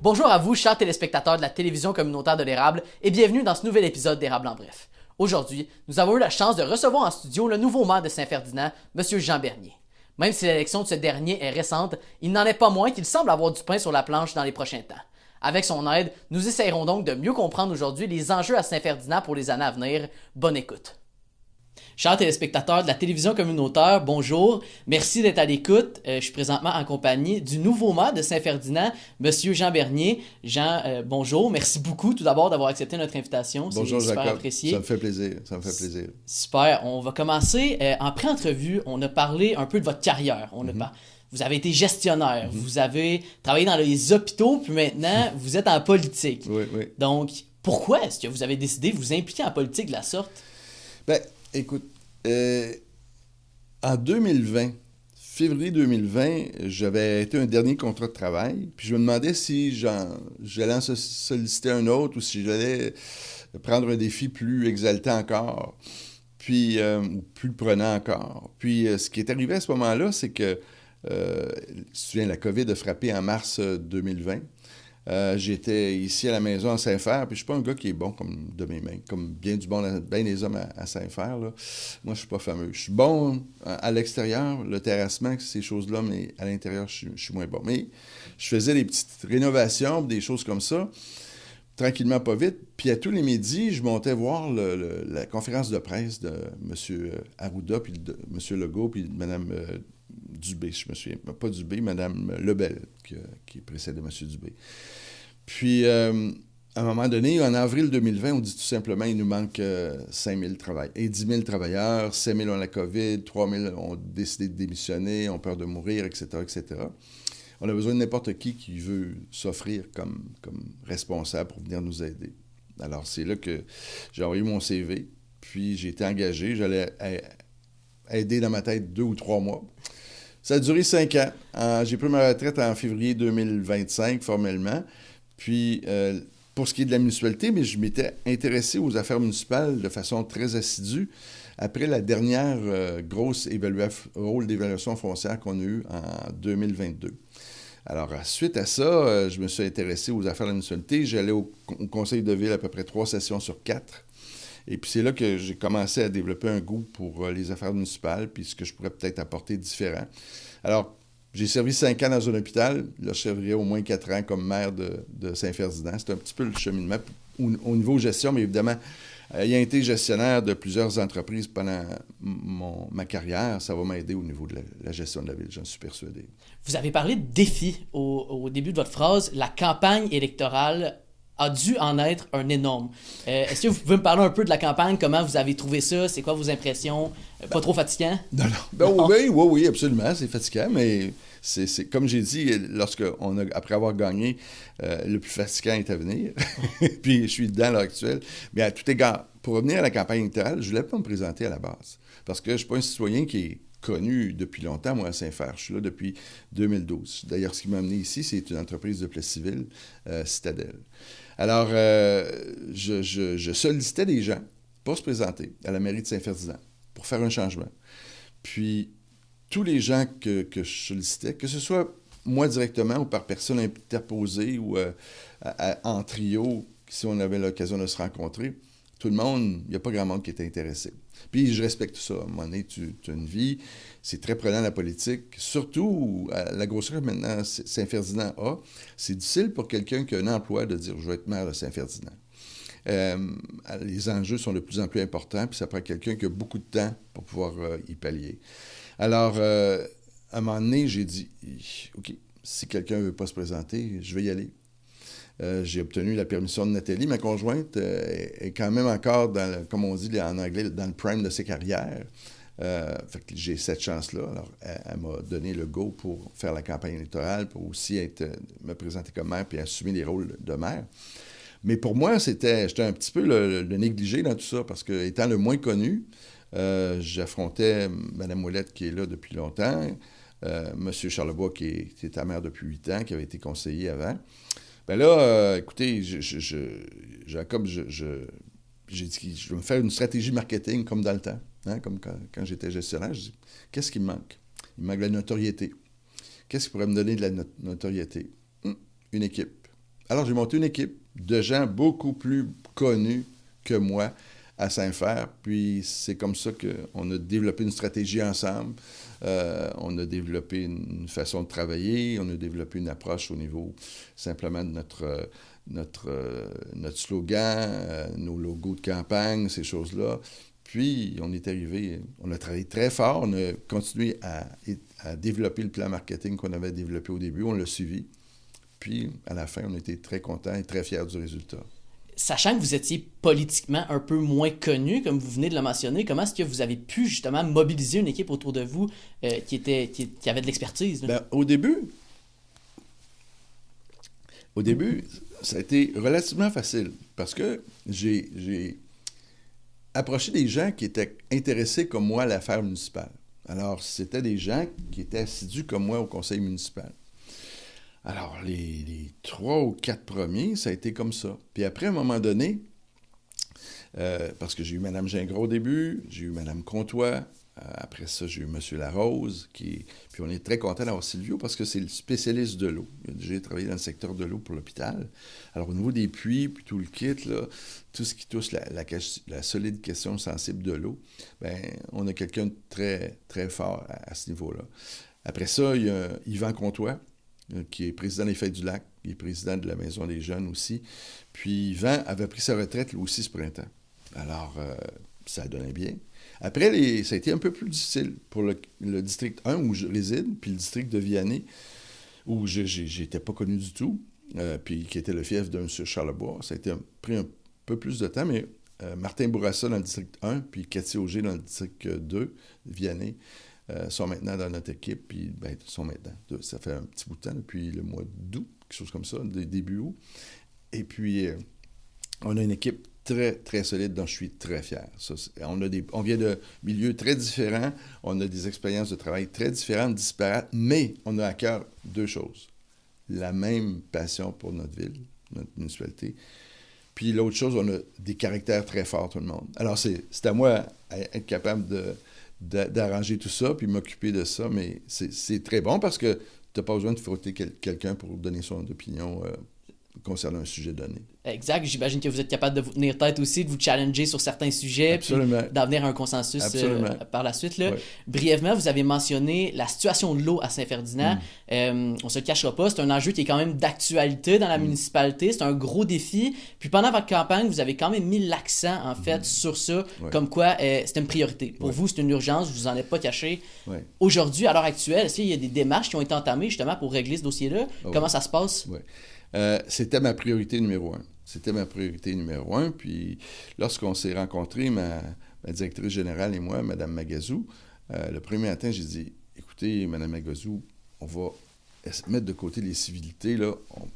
Bonjour à vous, chers téléspectateurs de la télévision communautaire de l'Érable, et bienvenue dans ce nouvel épisode d'Érable en bref. Aujourd'hui, nous avons eu la chance de recevoir en studio le nouveau maire de Saint-Ferdinand, M. Jean Bernier. Même si l'élection de ce dernier est récente, il n'en est pas moins qu'il semble avoir du pain sur la planche dans les prochains temps. Avec son aide, nous essayerons donc de mieux comprendre aujourd'hui les enjeux à Saint-Ferdinand pour les années à venir. Bonne écoute. Chers téléspectateurs de la télévision communautaire, bonjour. Merci d'être à l'écoute. Je suis présentement en compagnie du nouveau maire de Saint-Ferdinand, M. Jean Bernier. Jean, bonjour. Merci beaucoup tout d'abord d'avoir accepté notre invitation. Bonjour C'est super Jacob, apprécié. ça me fait plaisir, Super. On va commencer en pré-entrevue. On a parlé un peu de votre carrière. Vous avez été gestionnaire, vous avez travaillé dans les hôpitaux, puis maintenant, vous êtes en politique. Oui, oui. Donc, pourquoi est-ce que vous avez décidé de vous impliquer en politique de la sorte? Ben, écoute, en 2020, février 2020, j'avais été un dernier contrat de travail, puis je me demandais si j'allais en solliciter un autre ou si j'allais prendre un défi plus exaltant encore, puis, ou plus prenant encore. Puis, ce qui est arrivé à ce moment-là, c'est que, tu te souviens, la COVID a frappé en mars 2020. J'étais ici à la maison à Saint-Fer, puis je suis pas un gars qui est bon comme de mes mains, comme bien des hommes à Saint-Fer, là. Moi, je suis pas fameux. Je suis bon à l'extérieur, le terrassement, ces choses-là, mais à l'intérieur, je suis moins bon. Mais je faisais des petites rénovations, des choses comme ça, tranquillement, pas vite. Puis à tous les midis, je montais voir la conférence de presse de M. Arruda, puis de M. Legault, puis de Mme Dubé, je me souviens. Pas Dubé, Mme Lebel, qui précède M. Dubé. Puis, à un moment donné, en avril 2020, on dit tout simplement il nous manque 5 000 travailleurs. Et 10 000 travailleurs, 5 000 ont la COVID, 3 000 ont décidé de démissionner, ont peur de mourir, etc., etc. On a besoin de n'importe qui veut s'offrir comme responsable pour venir nous aider. Alors, c'est là que j'ai envoyé mon CV, puis j'ai été engagé. J'allais aider dans ma tête 2 ou 3 mois. Ça a duré 5 ans. J'ai pris ma retraite en février 2025, formellement. Puis, pour ce qui est de la municipalité, mais je m'étais intéressé aux affaires municipales de façon très assidue après la dernière grosse rôle d'évaluation foncière qu'on a eue en 2022. Alors, suite à ça, je me suis intéressé aux affaires de la municipalité. J'allais au conseil de ville à peu près 3 sessions sur 4. Et puis c'est là que j'ai commencé à développer un goût pour les affaires municipales, puis ce que je pourrais peut-être apporter différent. Alors, j'ai servi 5 ans dans un hôpital. Là, je servirais au moins 4 ans comme maire de Saint-Ferdinand. C'est un petit peu le cheminement au niveau gestion, mais évidemment, ayant été gestionnaire de plusieurs entreprises pendant ma carrière, ça va m'aider au niveau de la gestion de la ville, j'en suis persuadé. Vous avez parlé de défi au début de votre phrase. La campagne électorale a dû en être un énorme. Est-ce que vous pouvez me parler un peu de la campagne? Comment vous avez trouvé ça? C'est quoi vos impressions? Pas trop fatigant? Non. Oui, absolument. C'est fatigant, mais c'est comme j'ai dit, après avoir gagné, le plus fatigant est à venir. Puis je suis dedans à l'heure actuelle. Mais à tout égard, pour revenir à la campagne électorale, je ne voulais pas me présenter à la base. Parce que je ne suis pas un citoyen qui est connu depuis longtemps, moi, à Saint-Fer. Je suis là depuis 2012. D'ailleurs, ce qui m'a amené ici, c'est une entreprise de Plessisville, Citadel. Alors, je sollicitais des gens pour se présenter à la mairie de Saint-Ferdinand pour faire un changement. Puis, tous les gens que je sollicitais, que ce soit moi directement ou par personne interposée ou en trio, si on avait l'occasion de se rencontrer, tout le monde, il n'y a pas grand monde qui était intéressé. Puis je respecte ça. À un moment donné, tu as une vie, c'est très prenant la politique. Surtout, à la grosseur que maintenant Saint-Ferdinand a, c'est difficile pour quelqu'un qui a un emploi de dire « je vais être maire de Saint-Ferdinand ». Les enjeux sont de plus en plus importants, puis ça prend quelqu'un qui a beaucoup de temps pour pouvoir y pallier. Alors, à un moment donné, j'ai dit « OK, si quelqu'un ne veut pas se présenter, je vais y aller ». J'ai obtenu la permission de Nathalie, ma conjointe, est quand même encore, comme on dit en anglais, dans le prime de ses carrières. Fait que j'ai cette chance-là. Alors, elle m'a donné le go pour faire la campagne électorale, pour aussi me présenter comme maire puis assumer les rôles de maire. Mais pour moi, j'étais un petit peu le négligé dans tout ça, parce que, étant le moins connu, j'affrontais Mme Ouellette, qui est là depuis longtemps, M. Charlebois, qui était maire depuis 8 ans, qui avait été conseiller avant. Ben là, écoutez, Jacob, j'ai dit je vais me faire une stratégie marketing comme dans le temps, hein, comme quand j'étais gestionnaire. Je dis, qu'est-ce qui me manque? Il me manque de la notoriété. Qu'est-ce qui pourrait me donner de la notoriété? Une équipe. Alors, j'ai monté une équipe de gens beaucoup plus connus que moi à Saint-Fer. Puis, c'est comme ça qu'on a développé une stratégie ensemble. On a développé une façon de travailler. On a développé une approche au niveau simplement de notre slogan, nos logos de campagne, ces choses-là. Puis, on est arrivé, on a travaillé très fort. On a continué à développer le plan marketing qu'on avait développé au début. On l'a suivi. Puis, à la fin, on était très contents et très fiers du résultat. Sachant que vous étiez politiquement un peu moins connu, comme vous venez de le mentionner, comment est-ce que vous avez pu justement mobiliser une équipe autour de vous qui avait de l'expertise? Bien, au début, ça a été relativement facile parce que j'ai approché des gens qui étaient intéressés comme moi à l'affaire municipale. Alors, c'était des gens qui étaient assidus comme moi au conseil municipal. Alors, les 3 ou 4 premiers, ça a été comme ça. Puis après, à un moment donné, parce que j'ai eu Mme Gingras au début, j'ai eu Mme Comtois, après ça, j'ai eu M. Larose, puis on est très content d'avoir Silvio parce que c'est le spécialiste de l'eau. Il a déjà travaillé dans le secteur de l'eau pour l'hôpital. Alors, au niveau des puits, puis tout le kit, là, tout ce qui touche la solide question sensible de l'eau, bien, on a quelqu'un de très, très fort à ce niveau-là. Après ça, il y a Yvan Comtois, qui est président des Fêtes du Lac, il est président de la Maison des Jeunes aussi. Puis Yvan avait pris sa retraite, lui aussi, ce printemps. Alors, ça donnait bien. Après, ça a été un peu plus difficile pour le district 1 où je réside, puis le district de Vianney, où j'étais pas connu du tout, puis qui était le fief de M. Charlebois. Ça a pris un peu plus de temps, mais Martin Bourassa dans le district 1, puis Cathy Auger dans le district 2, Vianney, sont maintenant dans notre équipe, puis sont maintenant. Ça fait un petit bout de temps, depuis le mois d'août, quelque chose comme ça, début août. Et puis, on a une équipe très, très solide dont je suis très fier. On vient de milieux très différents, on a des expériences de travail très différentes, disparates, mais on a à cœur 2 choses. La même passion pour notre ville, notre municipalité. Puis l'autre chose, on a des caractères très forts, tout le monde. Alors, c'est à moi d'être capable d'arranger tout ça, puis m'occuper de ça, mais c'est très bon parce que tu n'as pas besoin de frotter quelqu'un pour donner son opinion concernant un sujet donné. Exact. J'imagine que vous êtes capable de vous tenir tête aussi, de vous challenger sur certains sujets, Absolument. puis d'en venir à un consensus par la suite. Là. Ouais. Brièvement, vous avez mentionné la situation de l'eau à Saint-Ferdinand. On se le cachera pas, c'est un enjeu qui est quand même d'actualité dans la municipalité. C'est un gros défi. Puis pendant votre campagne, vous avez quand même mis l'accent, en fait, sur ça, comme quoi c'était une priorité. Pour vous, c'est une urgence, vous en êtes pas caché. Aujourd'hui, à l'heure actuelle, est-ce qu'il y a des démarches qui ont été entamées justement pour régler ce dossier-là? Comment ça se passe? C'était ma priorité numéro 1. C'était ma priorité numéro 1. Puis lorsqu'on s'est rencontrés, ma directrice générale et moi, Mme Magazou, le premier matin, j'ai dit, écoutez, Mme Magazou, on va mettre de côté les civilités, là,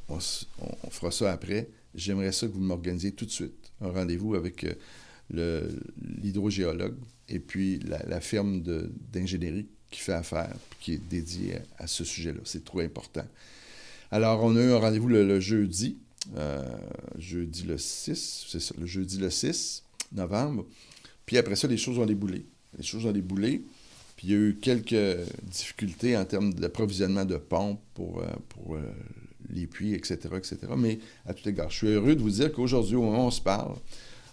on fera ça après. J'aimerais ça que vous m'organisiez tout de suite un rendez-vous avec l'hydrogéologue et puis la firme d'ingénierie qui fait affaire, puis qui est dédiée à ce sujet-là. C'est trop important. Alors, on a eu un rendez-vous le jeudi le 6, c'est ça, le jeudi le 6 novembre. Puis après ça, les choses ont déboulé. Puis il y a eu quelques difficultés en termes d'approvisionnement de pompes pour les puits, etc., etc. Mais à tout égard, je suis heureux de vous dire qu'aujourd'hui, au moment où on se parle,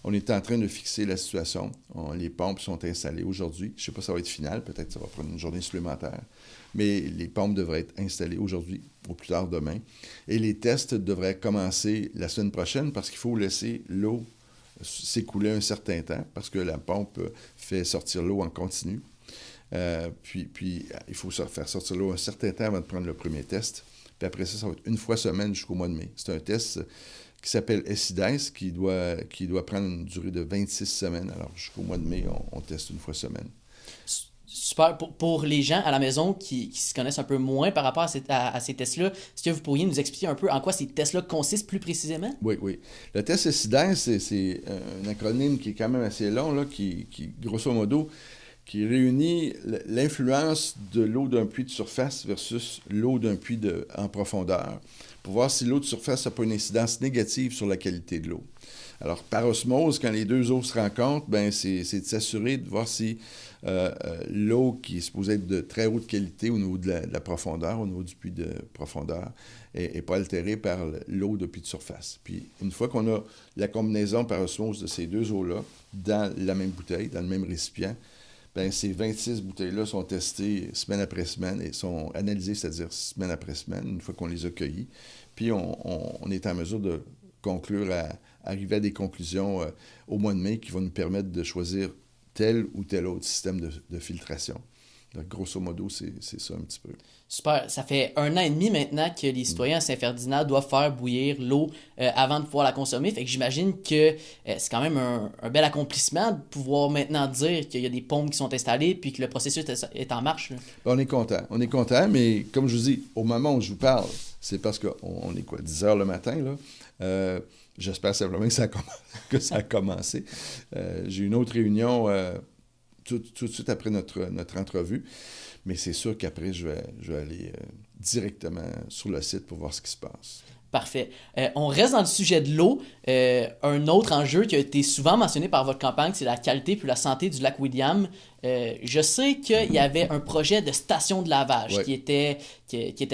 on est en train de fixer la situation. Les pompes sont installées aujourd'hui. Je ne sais pas si ça va être final. Peut-être que ça va prendre une journée supplémentaire. Mais les pompes devraient être installées aujourd'hui, au plus tard demain. Et les tests devraient commencer la semaine prochaine parce qu'il faut laisser l'eau s'écouler un certain temps parce que la pompe fait sortir l'eau en continu. Puis il faut faire sortir l'eau un certain temps avant de prendre le premier test. Puis après ça va être une fois semaine jusqu'au mois de mai. C'est un test qui s'appelle SIDES, qui doit prendre une durée de 26 semaines. Alors, jusqu'au mois de mai, on teste une fois semaine. Super. Pour les gens à la maison qui se connaissent un peu moins par rapport à ces tests-là, est-ce que vous pourriez nous expliquer un peu en quoi ces tests-là consistent plus précisément? Oui. Le test SIDES, c'est un acronyme qui est quand même assez long, là, qui grosso modo, qui réunit l'influence de l'eau d'un puits de surface versus l'eau d'un puits en profondeur, pour voir si l'eau de surface n'a pas une incidence négative sur la qualité de l'eau. Alors, par osmose, quand les deux eaux se rencontrent, ben c'est de s'assurer de voir si l'eau qui est supposée être de très haute qualité au niveau de la profondeur, au niveau du puits de profondeur, n'est pas altérée par l'eau de puits de surface. Puis, une fois qu'on a la combinaison par osmose de ces deux eaux-là dans la même bouteille, dans le même récipient, ben, ces 26 bouteilles-là sont testées semaine après semaine et sont analysées, c'est-à-dire semaine après semaine, une fois qu'on les a cueillies. Puis, on est en mesure de conclure arriver à des conclusions au mois de mai qui vont nous permettre de choisir tel ou tel autre système de filtration. Donc, grosso modo, c'est ça un petit peu. Super. Ça fait 1 an et demi maintenant que les citoyens à Saint-Ferdinand doivent faire bouillir l'eau avant de pouvoir la consommer. Fait que j'imagine que c'est quand même un bel accomplissement de pouvoir maintenant dire qu'il y a des pompes qui sont installées puis que le processus est en marche. On est content. On est content, mais comme je vous dis, au moment où je vous parle, c'est parce qu'on est quoi, 10 heures le matin, là? J'espère simplement que ça a commencé. J'ai une autre réunion tout de suite après notre entrevue, mais c'est sûr qu'après, je vais aller directement sur le site pour voir ce qui se passe. Parfait. On reste dans le sujet de l'eau. Un autre enjeu qui a été souvent mentionné par votre campagne, c'est la qualité puis la santé du lac William. Je sais qu'il y avait un projet de station de lavage qui était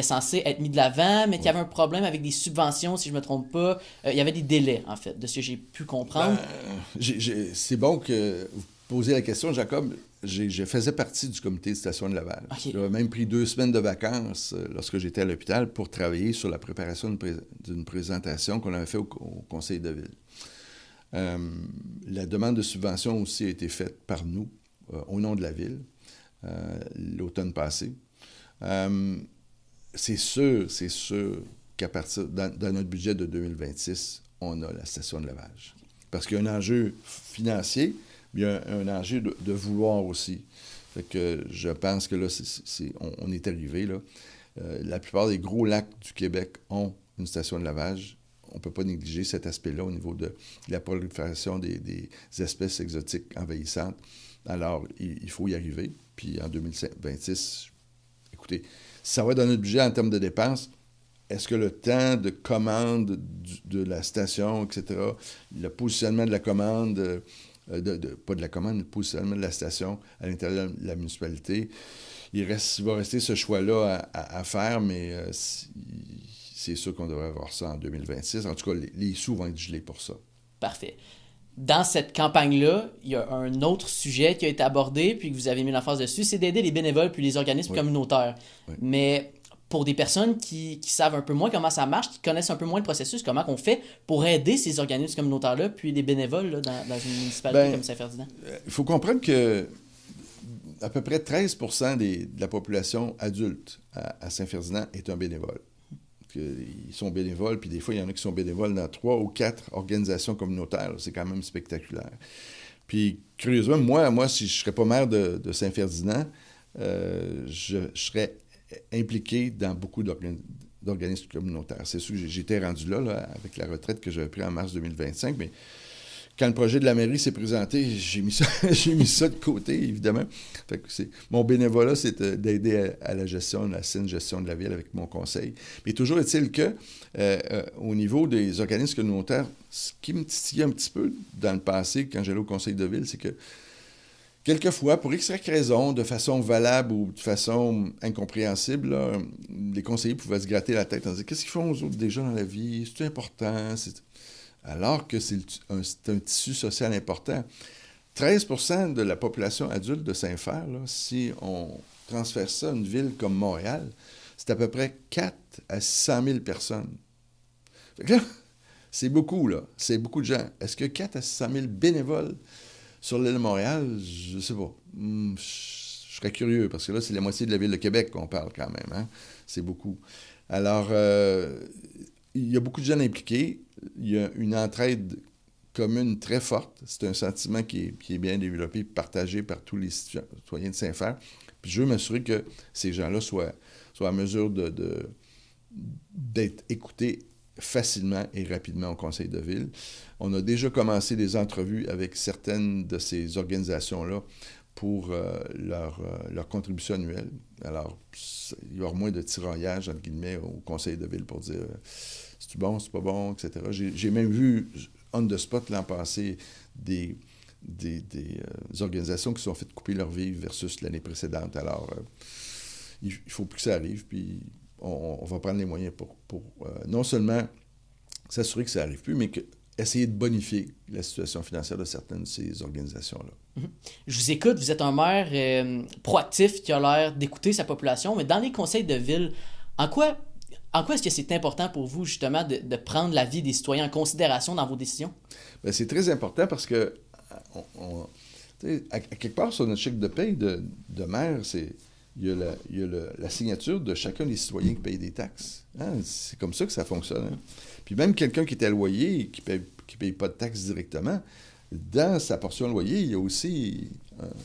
censé être mis de l'avant, mais qui avait un problème avec des subventions, si je ne me trompe pas. Il y avait des délais, en fait, de ce que j'ai pu comprendre. C'est bon que vous posiez la question, Jacob. Je faisais partie du comité de station de lavage. Okay. J'avais même pris 2 semaines de vacances lorsque j'étais à l'hôpital pour travailler sur la préparation d'une présentation qu'on avait faite au conseil de ville. La demande de subvention aussi a été faite par nous, au nom de la ville, l'automne passé. C'est sûr qu'à partir, dans notre budget de 2026, on a la station de lavage. Parce qu'il y a un enjeu financier, il y a un enjeu de vouloir aussi. Fait que je pense que là, on est arrivé. Là. La plupart des gros lacs du Québec ont une station de lavage. On ne peut pas négliger cet aspect-là au niveau de la prolifération des espèces exotiques envahissantes. Alors, il faut y arriver. Puis en 2026, écoutez, ça va dans notre budget en termes de dépenses. Est-ce que le temps de commande de la station, etc., le positionnement de la commande... pas de la commande, le positionnement de la station à l'intérieur de la municipalité. Il va rester ce choix-là à faire, mais c'est sûr qu'on devrait avoir ça en 2026. En tout cas, les sous vont être gelés pour ça. Parfait. Dans cette campagne-là, il y a un autre sujet qui a été abordé, puis que vous avez mis l'emphase dessus, c'est d'aider les bénévoles puis les organismes communautaires. Oui. Mais pour des personnes qui savent un peu moins comment ça marche, qui connaissent un peu moins le processus, comment on fait pour aider ces organismes communautaires-là, puis les bénévoles là, dans une municipalité comme Saint-Ferdinand? Il faut comprendre que à peu près 13% de la population adulte à Saint-Ferdinand est un bénévole. Ils sont bénévoles, puis des fois, il y en a qui sont bénévoles dans 3 ou 4 organisations communautaires. C'est quand même spectaculaire. Puis, curieusement, moi si je ne serais pas maire de Saint-Ferdinand, je serais impliqué dans beaucoup d'organismes communautaires. C'est sûr que j'étais rendu là, avec la retraite que j'avais prise en mars 2025, mais quand le projet de la mairie s'est présenté, j'ai mis ça de côté, évidemment. Fait que mon bénévolat, c'est d'aider à la gestion, la saine gestion de la ville avec mon conseil. Mais toujours est-il que, au niveau des organismes communautaires, ce qui me titillait un petit peu dans le passé, quand j'allais au conseil de ville, c'est que quelquefois, pour X raisons, de façon valable ou de façon incompréhensible, là, les conseillers pouvaient se gratter la tête en disant « Qu'est-ce qu'ils font aux autres déjà dans la vie? C'est important? » Alors que c'est un tissu social important. 13% de la population adulte de Saint-Fer, là, si on transfère ça à une ville comme Montréal, c'est à peu près 4 à 600 000 personnes. Fait que là, c'est beaucoup, là. C'est beaucoup de gens. Est-ce que 4 à 600 000 bénévoles sur l'île de Montréal, je ne sais pas. Je serais curieux, parce que là, c'est la moitié de la ville de Québec qu'on parle quand même. Hein? C'est beaucoup. Alors, il y a beaucoup de jeunes impliqués. Il y a une entraide commune très forte. C'est un sentiment qui est bien développé, partagé par tous les citoyens de Saint-Fer. Puis je veux m'assurer que ces gens-là soient en mesure d'être écoutés facilement et rapidement au conseil de ville. On a déjà commencé des entrevues avec certaines de ces organisations-là pour leur contribution annuelle. Alors, il va y avoir moins de tiraillage, entre guillemets, au conseil de ville pour dire c'est-tu bon, c'est pas bon, etc. J'ai même vu, on the spot, l'an passé, des organisations qui se sont fait couper leur vie versus l'année précédente. Alors, il faut plus que ça arrive, puis on va prendre les moyens pour non seulement s'assurer que ça n'arrive plus, mais essayer de bonifier la situation financière de certaines de ces organisations-là. Je vous écoute, vous êtes un maire proactif qui a l'air d'écouter sa population, mais dans les conseils de ville, en quoi est-ce que c'est important pour vous, justement, de prendre l'avis des citoyens en considération dans vos décisions? Bien, c'est très important parce que, à quelque part, sur notre chèque de paye de maire, il y a la signature de chacun des citoyens qui payent des taxes. Hein? C'est comme ça que ça fonctionne. Hein? Puis même quelqu'un qui est à loyer et qui paye pas de taxes directement, dans sa portion de loyer, il y a aussi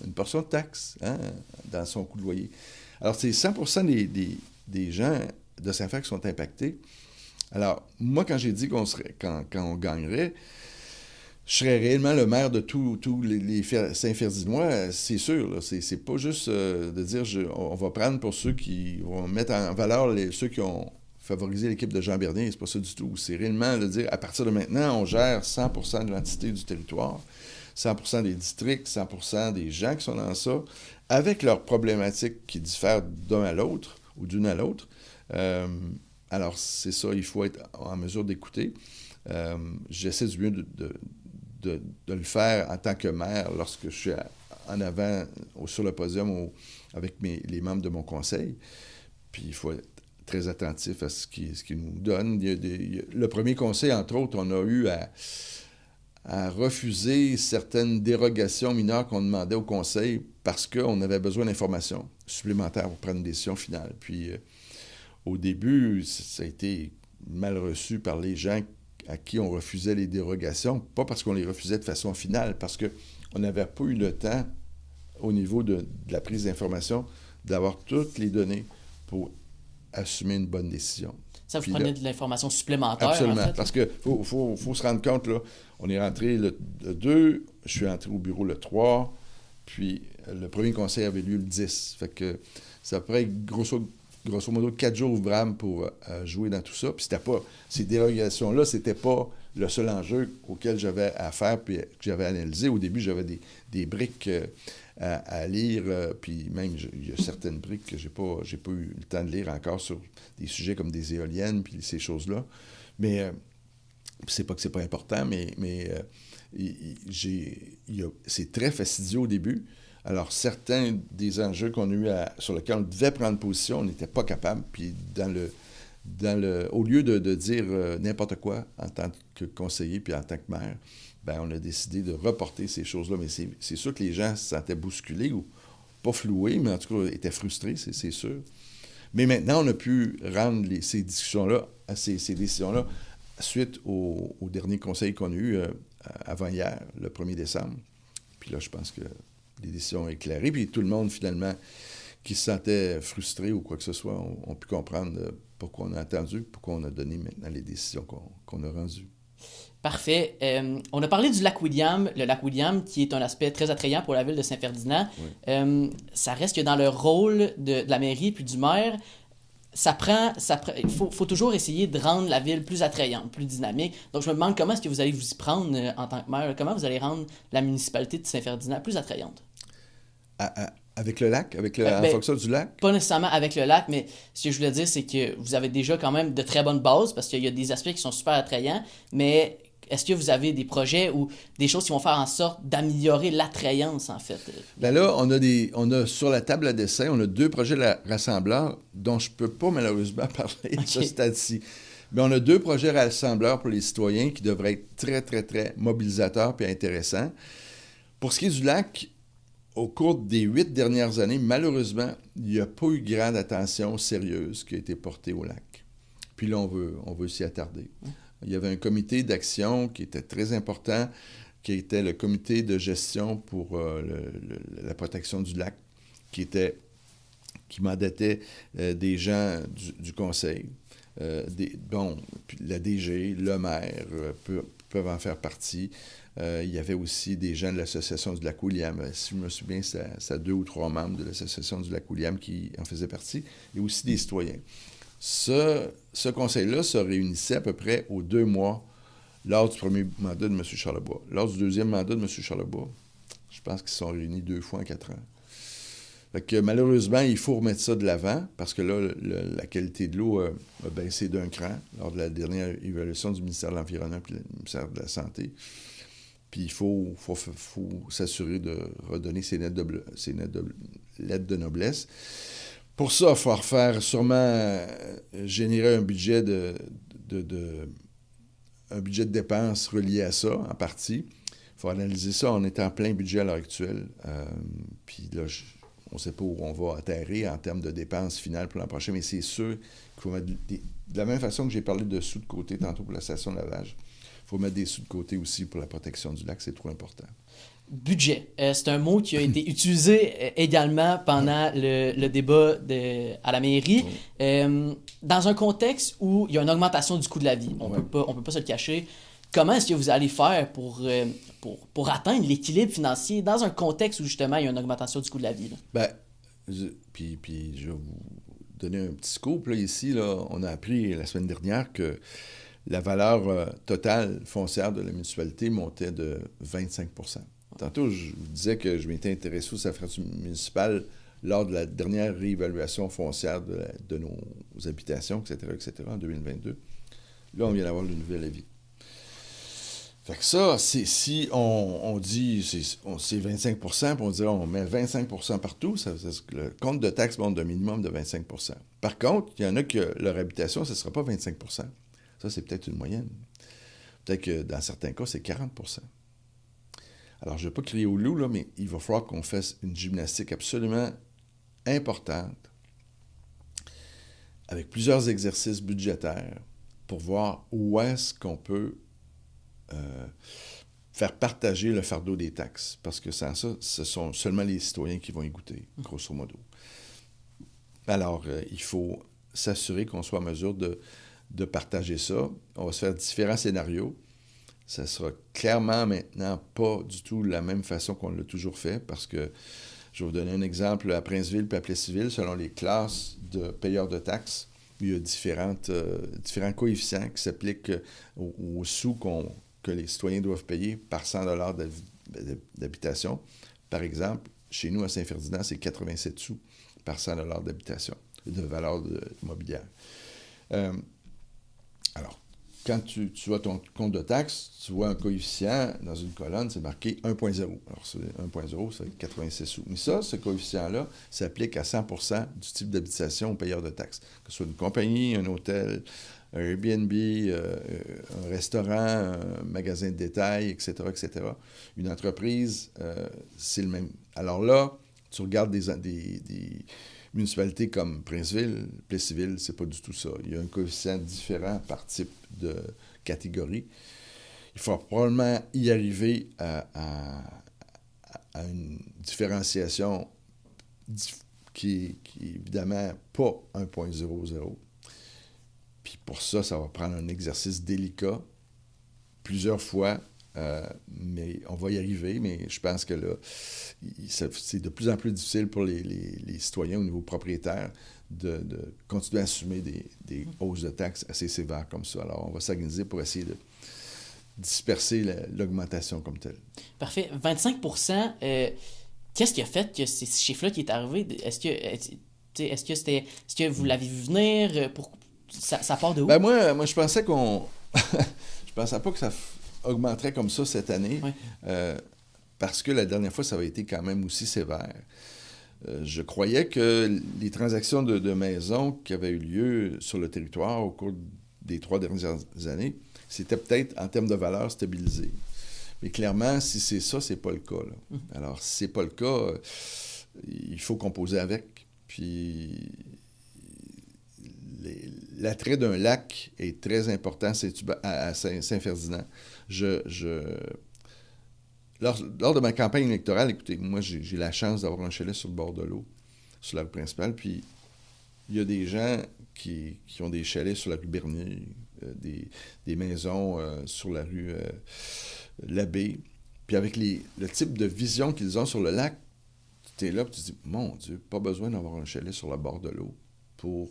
une portion de taxes, hein, dans son coût de loyer. Alors, c'est 100% des gens de Saint-Fer qui sont impactés. Alors, moi, quand j'ai dit quand on gagnerait, je serais réellement le maire de tous les Saint-Ferdinois, c'est sûr. Là, c'est pas juste de dire on va prendre pour ceux qui vont mettre en valeur ceux qui ont favorisé l'équipe de Jean Bernier. C'est pas ça du tout. C'est réellement de dire à partir de maintenant, on gère 100% de l'entité du territoire, 100% des districts, 100% des gens qui sont dans ça, avec leurs problématiques qui diffèrent d'un à l'autre ou d'une à l'autre. Alors, c'est ça, il faut être en mesure d'écouter. J'essaie du mieux de le faire en tant que maire lorsque je suis en avant sur le podium avec les membres de mon conseil. Puis il faut être très attentif à ce qu'ils nous donnent. Le premier conseil, entre autres, on a eu à refuser certaines dérogations mineures qu'on demandait au conseil parce qu'on avait besoin d'informations supplémentaires pour prendre une décision finale. Puis au début, ça a été mal reçu par les gens à qui on refusait les dérogations, pas parce qu'on les refusait de façon finale, parce qu'on n'avait pas eu le temps, au niveau de la prise d'information, d'avoir toutes les données pour assumer une bonne décision. Ça, vous prenez de l'information supplémentaire, absolument, en fait? Parce qu'il faut se rendre compte, là, on est rentré le 2, je suis entré au bureau le 3, puis le premier conseil avait lieu le 10. Fait que ça pourrait être grosso modo 4 jours ouvrables pour jouer dans tout ça. Puis ces dérogations-là, c'était pas le seul enjeu auquel j'avais à faire puis que j'avais analysé. Au début, j'avais des briques à lire, puis même, il y a certaines briques que j'ai pas eu le temps de lire encore sur des sujets comme des éoliennes puis ces choses-là. Mais c'est pas que c'est pas important, mais c'est très fastidieux au début. Alors, certains des enjeux qu'on a eu sur lesquels on devait prendre position, on n'était pas capable. Puis, au lieu de dire n'importe quoi en tant que conseiller puis en tant que maire, ben on a décidé de reporter ces choses-là. Mais c'est sûr que les gens se sentaient bousculés ou pas floués, mais en tout cas étaient frustrés, c'est sûr. Mais maintenant, on a pu rendre ces discussions-là, ces décisions-là, suite au dernier conseil qu'on a eu avant hier, le 1er décembre. Puis là, je pense que les décisions éclairées, puis tout le monde, finalement, qui se sentait frustré ou quoi que ce soit, ont pu comprendre pourquoi on a attendu, pourquoi on a donné maintenant les décisions qu'on a rendues. Parfait. On a parlé du lac William, le lac William, qui est un aspect très attrayant pour la ville de Saint-Ferdinand. Oui. Ça reste que dans le rôle de la mairie puis du maire, il faut toujours essayer de rendre la ville plus attrayante, plus dynamique. Donc, je me demande comment est-ce que vous allez vous y prendre en tant que maire? Comment vous allez rendre la municipalité de Saint-Ferdinand plus attrayante? Avec le lac? En fonction du lac? Pas nécessairement avec le lac, mais ce que je voulais dire, c'est que vous avez déjà quand même de très bonnes bases, parce qu'il y a des aspects qui sont super attrayants, mais est-ce que vous avez des projets ou des choses qui vont faire en sorte d'améliorer l'attrayance, en fait? Bien là, on a sur la table à dessin, on a 2 projets rassembleurs dont je ne peux pas malheureusement parler à ce stade-ci. Mais on a 2 projets rassembleurs pour les citoyens qui devraient être très, très, très mobilisateurs et intéressants. Pour ce qui est du lac, au cours des 8 dernières années, malheureusement, il n'y a pas eu grande attention sérieuse qui a été portée au lac. Puis là, on veut s'y attarder. Il y avait un comité d'action qui était très important, qui était le comité de gestion pour la protection du lac, qui mandatait des gens du conseil. Puis la DG, le maire peuvent en faire partie. Il y avait aussi des gens de l'Association du Lac-William. Si je me souviens, c'est 2 ou 3 membres de l'Association du Lac-William qui en faisaient partie, et aussi des citoyens. Ce conseil-là se réunissait à peu près aux 2 mois lors du premier mandat de M. Charlebois. Lors du deuxième mandat de M. Charlebois, je pense qu'ils se sont réunis 2 fois en 4 ans. Fait que malheureusement, il faut remettre ça de l'avant parce que là, la qualité de l'eau a baissé d'un cran lors de la dernière évaluation du ministère de l'Environnement et du ministère de la Santé. Puis il faut s'assurer de redonner ces lettres de noblesse. Pour ça, il faut refaire sûrement générer un budget un budget de dépenses relié à ça, en partie. Il faut analyser ça. On est en plein budget à l'heure actuelle. Puis là, on ne sait pas où on va atterrir en termes de dépenses finales pour l'an prochain, mais c'est sûr qu'il faut mettre de la même façon que j'ai parlé de sous de côté tantôt pour la station de lavage, il faut mettre des sous de côté aussi pour la protection du lac, c'est trop important. Budget, c'est un mot qui a été utilisé également pendant le débat à la mairie. Oui. Dans un contexte où il y a une augmentation du coût de la vie, on peut pas se le cacher, comment est-ce que vous allez faire pour atteindre l'équilibre financier dans un contexte où justement il y a une augmentation du coût de la vie? Là? Bien, puis je vais vous donner un petit scoop. Là, ici, là, on a appris la semaine dernière que la valeur totale foncière de la municipalité montait de 25 %. Tantôt, je vous disais que je m'étais intéressé aux affaires municipales lors de la dernière réévaluation foncière de nos habitations, etc., en 2022. Là, on vient d'avoir le nouvel avis. Fait que ça, si on dit c'est 25 %, puis on dirait on met 25 % partout, le compte de taxes monte d'un minimum de 25 %. Par contre, il y en a que leur habitation, ce ne sera pas 25 %. Ça, c'est peut-être une moyenne. Peut-être que dans certains cas, c'est 40 %. Alors, je ne vais pas crier au loup, là, mais il va falloir qu'on fasse une gymnastique absolument importante avec plusieurs exercices budgétaires pour voir où est-ce qu'on peut faire partager le fardeau des taxes. Parce que sans ça, ce sont seulement les citoyens qui vont y goûter, grosso modo. Alors, il faut s'assurer qu'on soit en mesure de partager ça. On va se faire différents scénarios. Ça sera clairement maintenant pas du tout la même façon qu'on l'a toujours fait, parce que, je vais vous donner un exemple, à Princeville et à Plessisville, selon les classes de payeurs de taxes, il y a différents coefficients qui s'appliquent aux sous que les citoyens doivent payer par 100 $ d'habitation. Par exemple, chez nous, à Saint-Ferdinand, c'est 87 sous par 100 $ d'habitation, de valeur immobilière. Alors, quand tu vois ton compte de taxes, tu vois un coefficient dans une colonne, c'est marqué 1,0. Alors, 1,0, c'est 86 sous. Mais ça, ce coefficient-là s'applique à 100 % du type d'habitation aux payeurs de taxes. Que ce soit une compagnie, un hôtel, un Airbnb, un restaurant, un magasin de détail, etc., etc. Une entreprise, c'est le même. Alors là, tu regardes des municipalités comme Princeville, Plessisville, c'est pas du tout ça. Il y a un coefficient différent par type de catégorie. Il faut probablement y arriver à une différenciation qui est évidemment pas 1,00. Puis pour ça, ça va prendre un exercice délicat, plusieurs fois, mais on va y arriver. Mais je pense que là, c'est de plus en plus difficile pour les citoyens au niveau propriétaire de continuer à assumer des hausses de taxes assez sévères comme ça. Alors, on va s'organiser pour essayer de disperser l'augmentation comme telle. Parfait. 25 %, qu'est-ce qui a fait que c'est ce chiffre-là qui est arrivé? Est-ce que vous l'avez vu venir? Ça part de où? Ben moi, je pensais je pensais pas que ça augmenterait comme ça cette année, oui. Parce que la dernière fois, ça avait été quand même aussi sévère. Je croyais que les transactions de maisons qui avaient eu lieu sur le territoire au cours des 3 dernières années, c'était peut-être, en termes de valeur, stabilisé. Mais clairement, si c'est ça, c'est pas le cas. Là. Alors, si c'est pas le cas, il faut composer avec. Puis, l'attrait d'un lac est très important à Saint-Ferdinand. Lors de ma campagne électorale, écoutez, moi, j'ai la chance d'avoir un chalet sur le bord de l'eau, sur la rue principale, puis il y a des gens qui ont des chalets sur la rue Bernier, des maisons sur la rue Labbé. Puis avec le type de vision qu'ils ont sur le lac, tu es là et tu te dis, mon Dieu, pas besoin d'avoir un chalet sur le bord de l'eau pour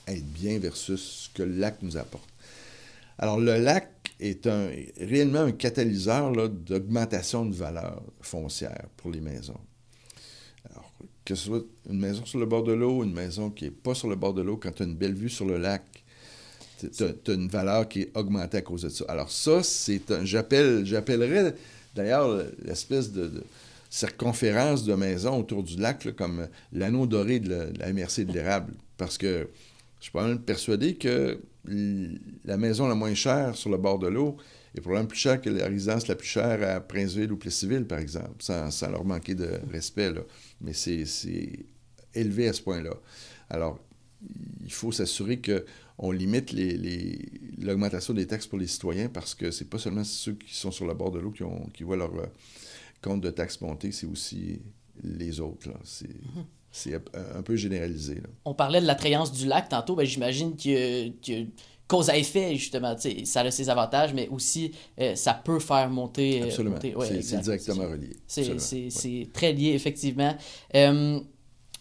être bien versus ce que le lac nous apporte. Alors, le lac est réellement un catalyseur là, d'augmentation de valeur foncière pour les maisons. Alors, que ce soit une maison sur le bord de l'eau, une maison qui n'est pas sur le bord de l'eau, quand tu as une belle vue sur le lac, tu as une valeur qui est augmentée à cause de ça. Alors ça, j'appellerais d'ailleurs l'espèce de circonférence de maisons autour du lac là, comme l'anneau doré de la MRC de l'érable. Parce que je suis pas même persuadé que la maison la moins chère sur le bord de l'eau est probablement plus chère que la résidence la plus chère à Princeville ou Plessisville, par exemple, sans leur manquer de respect, là. Mais c'est élevé à ce point-là. Alors, il faut s'assurer qu'on limite l'augmentation des taxes pour les citoyens parce que c'est pas seulement ceux qui sont sur le bord de l'eau qui voient leur compte de taxes monter, c'est aussi les autres, là. C'est un peu généralisé, là. On parlait de l'attrayance du lac tantôt, ben, j'imagine que cause à effet, justement, ça a ses avantages, mais aussi ça peut faire monter... Absolument, ouais, c'est directement relié. C'est très lié, effectivement.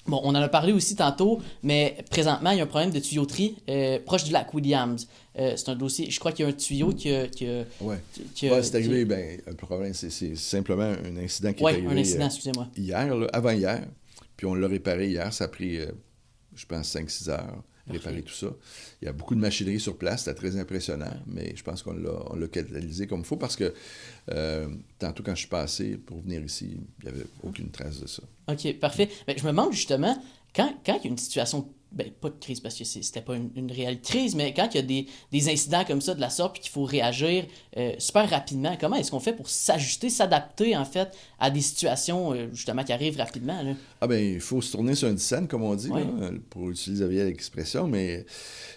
Bon, on en a parlé aussi tantôt, mais présentement, il y a un problème de tuyauterie proche du lac Williams. C'est un dossier, je crois qu'il y a un tuyau Oui, c'est arrivé, bien, un problème, c'est simplement un incident qui est arrivé un incident, excusez-moi. Hier, là, avant-hier, puis on l'a réparé hier, ça a pris, je pense, 5-6 heures, réparer tout ça. Il y a beaucoup de machinerie sur place, c'était très impressionnant, mais je pense qu'on l'a catalysé comme il faut parce que tantôt, quand je suis passé pour venir ici, il n'y avait aucune trace de ça. OK, parfait. Mais je me demande justement, quand il y a une situation, ben, pas de crise parce que c'était pas une réelle crise, mais quand il y a des incidents comme ça de la sorte puis qu'il faut réagir super rapidement, comment est-ce qu'on fait pour s'ajuster, s'adapter en fait à des situations justement qui arrivent rapidement, là? Ah ben il faut se tourner sur un dixaine, comme on dit, là, pour utiliser la vieille expression, mais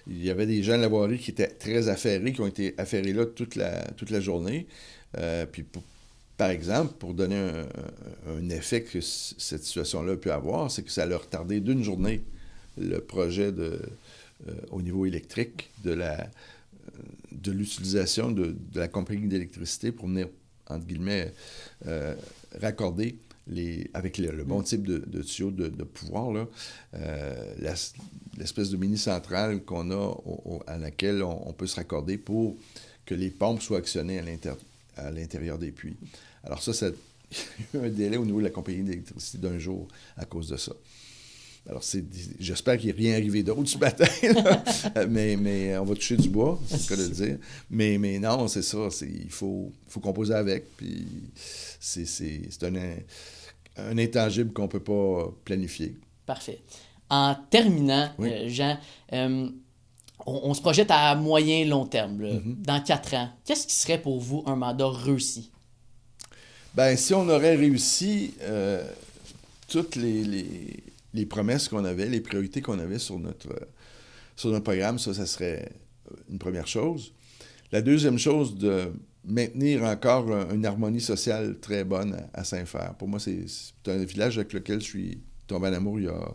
il y avait des gens de la voirie qui étaient très affairés, qui ont été affairés là toute la journée. Puis par exemple, pour donner un effet que cette situation-là a pu avoir, c'est que ça a retardé d'une journée le projet au niveau électrique de l'utilisation de la compagnie d'électricité pour venir, entre guillemets, raccorder avec le bon type de tuyau de pouvoir, là, l'espèce de mini-centrale qu'on a à laquelle on peut se raccorder pour que les pompes soient actionnées à l'intérieur des puits. Alors ça, il y a eu un délai au niveau de la compagnie d'électricité d'1 jour à cause de ça. Alors, j'espère qu'il n'y a rien arrivé d'autre ce matin, mais on va toucher du bois, c'est le cas de le dire. Mais non, c'est ça, il faut composer avec, puis c'est un intangible qu'on ne peut pas planifier. Parfait. En terminant, Jean, on se projette à moyen long terme, là, dans 4 ans. Qu'est-ce qui serait pour vous un mandat réussi? Bien, si on aurait réussi toutes les promesses qu'on avait, les priorités qu'on avait sur notre programme, ça serait une première chose. La deuxième chose, de maintenir encore une harmonie sociale très bonne à Saint-Fer. Pour moi, c'est un village avec lequel je suis tombé en amour il y a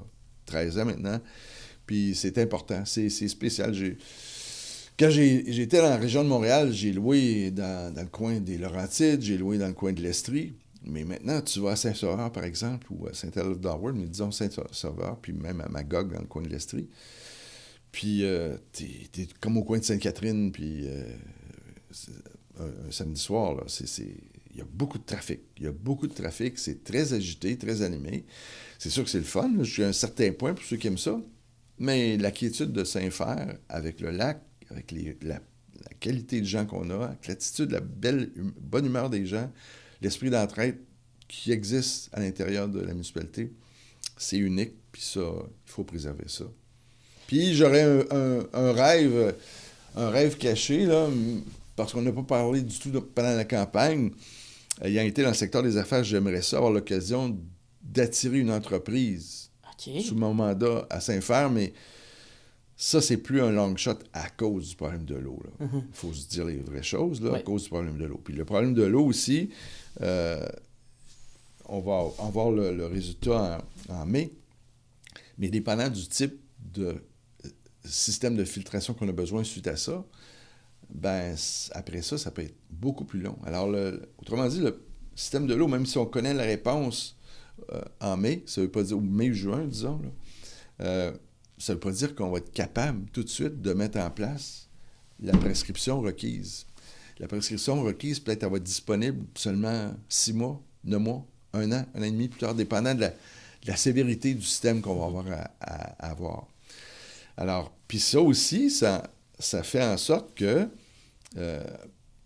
13 ans maintenant. Puis c'est important, c'est spécial. Quand j'étais dans la région de Montréal, j'ai loué dans le coin des Laurentides, j'ai loué dans le coin de l'Estrie. Mais maintenant, tu vas à Saint-Sauveur, par exemple, ou à Saint-Eloi-d'Howard, mais disons Saint-Sauveur, puis même à Magog, dans le coin de l'Estrie. Puis t'es comme au coin de Sainte-Catherine, puis un samedi soir, là, il y a beaucoup de trafic. Il y a beaucoup de trafic, c'est très agité, très animé. C'est sûr que c'est le fun, là, jusqu'à un certain point pour ceux qui aiment ça. Mais la quiétude de Saint-Fer, avec le lac, avec la qualité de gens qu'on a, avec l'attitude, la bonne humeur des gens, l'esprit d'entraide qui existe à l'intérieur de la municipalité, c'est unique, puis ça, il faut préserver ça. Puis j'aurais un rêve caché, là, parce qu'on n'a pas parlé du tout pendant la campagne. Ayant été dans le secteur des affaires, j'aimerais ça avoir l'occasion d'attirer une entreprise sous mon mandat à Saint-Fer, mais ça, c'est plus un long shot à cause du problème de l'eau. Il faut se dire les vraies choses, là, à cause du problème de l'eau. Puis le problème de l'eau aussi, on va avoir le résultat en mai, mais dépendant du type de système de filtration qu'on a besoin suite à ça, après ça, ça peut être beaucoup plus long. Alors, autrement dit, le système de l'eau, même si on connaît la réponse en mai, ça veut pas dire, ou mai ou juin, disons, là, ça veut pas dire qu'on va être capable tout de suite de mettre en place la prescription requise. La prescription requise, peut-être, elle va être disponible seulement 6 mois, 9 mois, 1 an et demi plus tard, dépendant de la sévérité du système qu'on va avoir à avoir. Alors, puis ça aussi, ça fait en sorte que,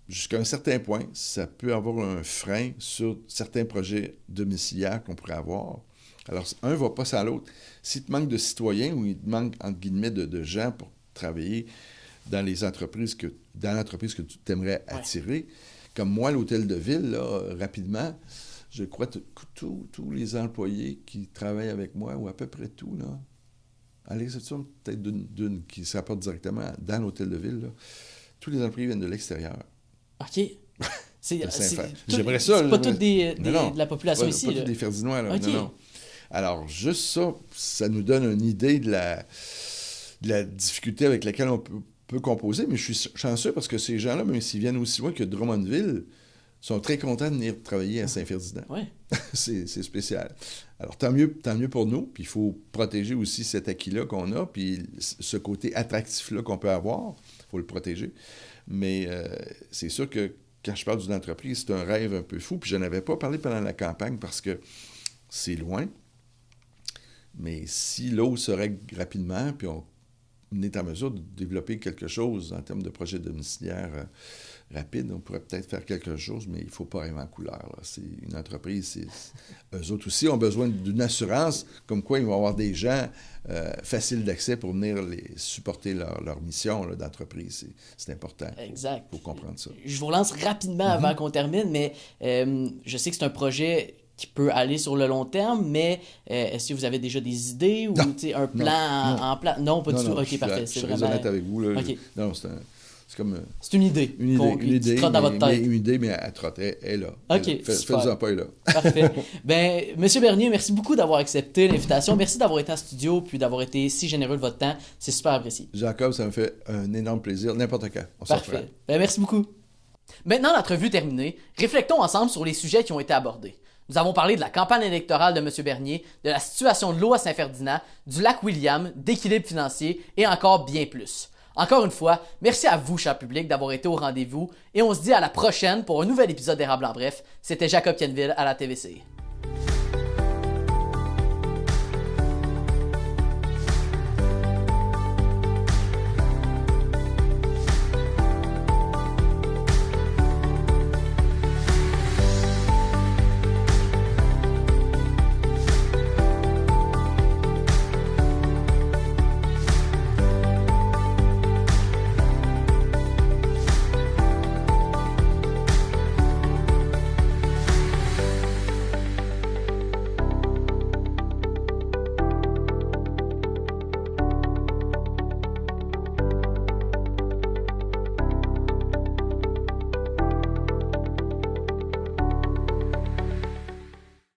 jusqu'à un certain point, ça peut avoir un frein sur certains projets domiciliaires qu'on pourrait avoir. Alors, un ne va pas sans l'autre. S'il te manque de citoyens ou il te manque, entre guillemets, de gens pour travailler dans l'entreprise que tu aimerais attirer, comme moi, l'hôtel de ville, là, rapidement, je crois que tous les employés qui travaillent avec moi, ou à peu près tout, là, à l'exception peut-être d'une qui se rapporte directement dans l'hôtel de ville, là, tous les employés viennent de l'extérieur. OK. J'aimerais ça. C'est pas tous de la population ici. Pas tous des Ferdinois, là. Okay. Non. Alors, juste ça nous donne une idée de la difficulté avec laquelle on peut composer, mais je suis chanceux parce que ces gens-là, même s'ils viennent aussi loin que Drummondville, sont très contents de venir travailler à Saint-Ferdinand. Ouais. C'est spécial. Alors, tant mieux pour nous, puis il faut protéger aussi cet acquis-là qu'on a, puis ce côté attractif-là qu'on peut avoir, il faut le protéger. Mais c'est sûr que quand je parle d'une entreprise, c'est un rêve un peu fou, puis je n'avais pas parlé pendant la campagne parce que c'est loin. Mais si l'eau se règle rapidement, puis on est en mesure de développer quelque chose en termes de projet domiciliaire rapide, on pourrait peut-être faire quelque chose, mais il ne faut pas rêver en couleur. Là. C'est une entreprise, eux autres aussi ont besoin d'une assurance, comme quoi ils vont avoir des gens faciles d'accès pour venir supporter leur mission là, d'entreprise. C'est important. Exact. Il faut comprendre ça. Je vous relance rapidement avant qu'on termine, mais je sais que c'est un projet qui peut aller sur le long terme, mais est-ce que vous avez déjà des idées ou un plan en place? Non, pas du tout. OK, parfait. Je suis honnête avec vous. Là. Okay. Non, c'est comme... C'est une idée. Une idée, qui trotte dans votre tête. Une idée, mais elle trotte. Elle est là. OK, faites-en pas, elle est là. Parfait. Ben, Monsieur Bernier, merci beaucoup d'avoir accepté l'invitation. Merci d'avoir été en studio puis d'avoir été si généreux de votre temps. C'est super apprécié. Jacob, ça me fait un énorme plaisir. N'importe quand. On s'en fera. Parfait. Ben, merci beaucoup. Maintenant, l'entrevue terminée, réfléchissons ensemble sur les sujets qui ont été abordés. Nous avons parlé de la campagne électorale de M. Bernier, de la situation de l'eau à Saint-Ferdinand, du lac William, d'équilibre financier et encore bien plus. Encore une fois, merci à vous, cher public, d'avoir été au rendez-vous et on se dit à la prochaine pour un nouvel épisode d'Érable en bref. C'était Jacob Kenville à la TVC.